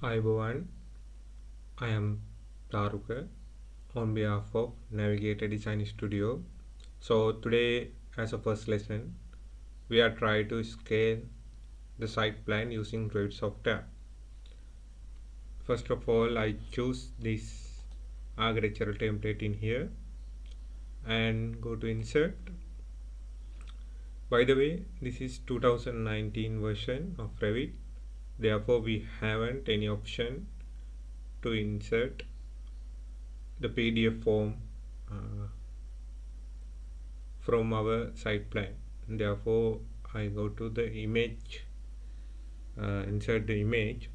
Hi everyone, I am Taruka on behalf of Navigator Design Studio. So today as a first lesson, we are trying to scale the site plan using Revit software. First of all, I choose this architectural template in here and go to insert. By the way, this is 2019 version of Revit. Therefore, we haven't any option to insert the PDF form from our site plan. Therefore, I go to the image, insert the image.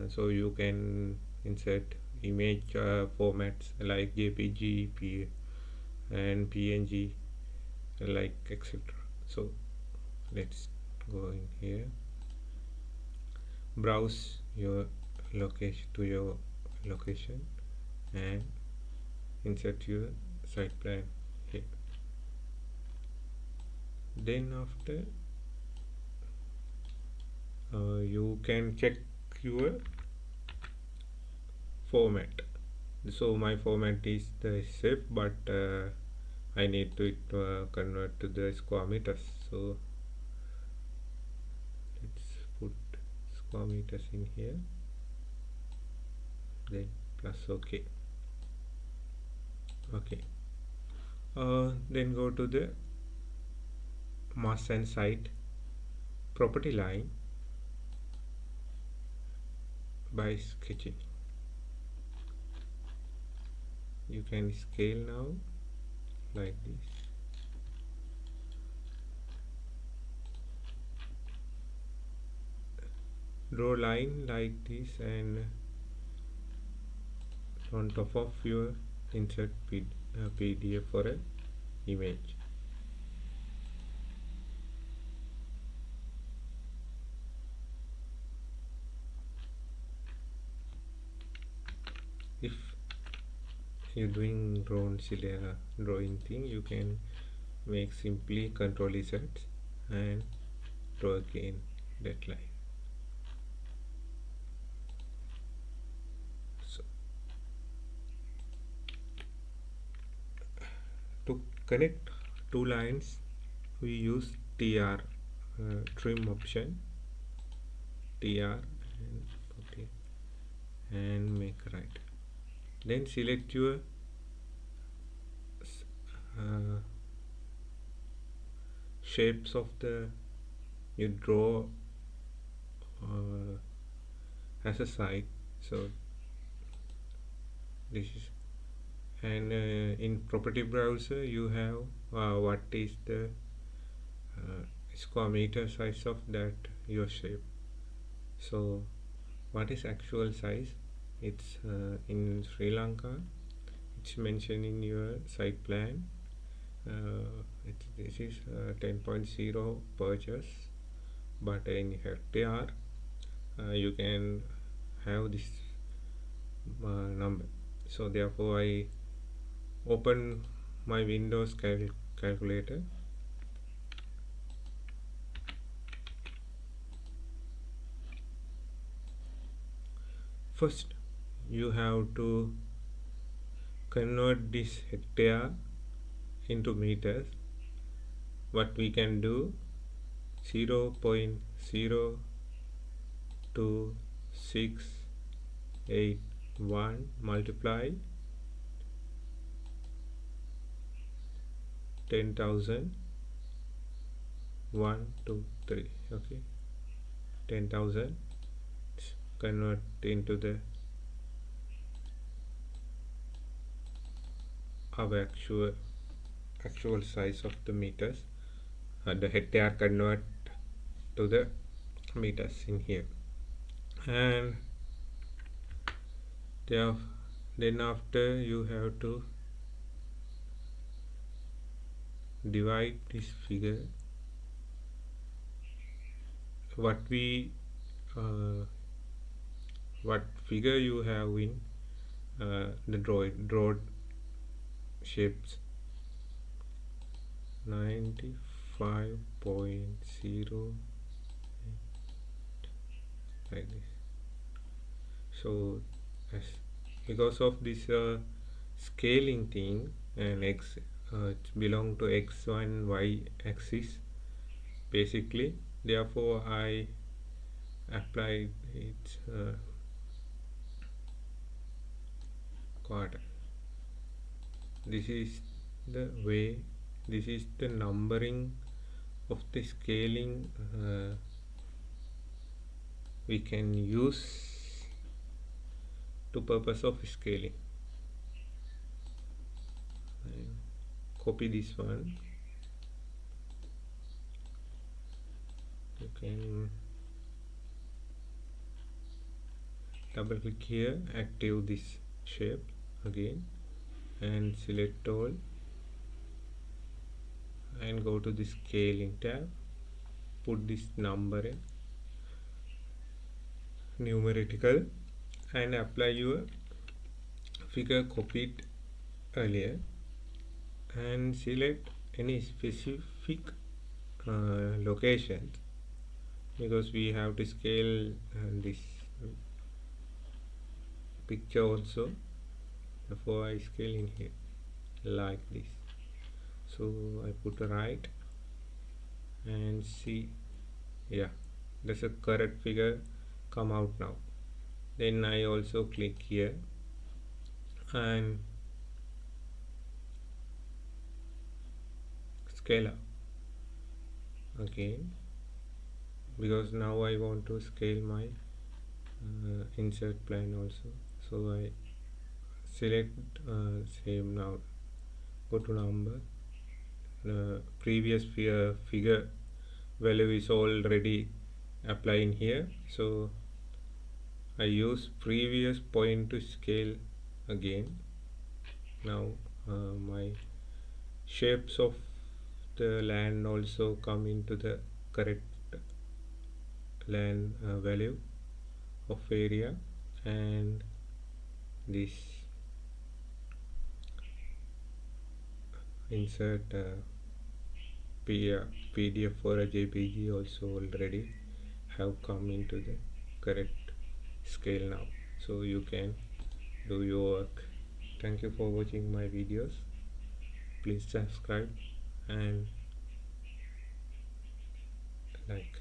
So you can insert image formats like JPG, and PNG, like etc. So let's go in here, browse your location and insert your site plan here. Then after you can check your format. So my format is the shape, but I need to convert to the square meters. So let's put square meters in here, then plus OK. Then go to the mass and site property line by sketching. You can scale now like this. Draw line like this and on top of your insert PDF for an image. If you're doing drawing thing, you can make simply Control Z and draw again that line. So to connect two lines, we use TR trim option, TR and make right. Then select your shapes of the you draw as a side. So this is, and in property browser you have what is the square meter size of that your shape. So what is actual size? It's in Sri Lanka, it's mentioned in your site plan. This is 10.0 purchase, but in hectare you can have this number. So therefore I open my Windows calculator. First you have to convert this hectare into meters. What we can do, 0.02681 multiply 10,000 1 2 3. Okay, 10,000 convert into the our actual size of the meters, the hectare convert to the meters in here. And then after you have to divide this figure, what figure you have in the draw shapes, 95.0 like this. So as because of this scaling thing, and x it belong to x and y axis basically, therefore I applied its quarter. This is the way, this is the numbering of the scaling we can use to purpose of scaling. Copy this one, you can double click here, active this shape again and select all and go to the scaling tab, put this number in numerical and apply your figure copied earlier and select any specific locations, because we have to scale this picture also. Therefore I scale in here like this. So I put right and see, yeah, there's a correct figure come out now. Then I also click here and scale up again, because now I want to scale my insert plane also. So I select same, now go to number, previous figure value is already applying here, so I use previous point to scale again. Now my shapes of the land also come into the correct land value of area, and this insert PDF or a JPG also already have come into the correct scale now, so you can do your work. Thank you for watching my videos. Please subscribe and like.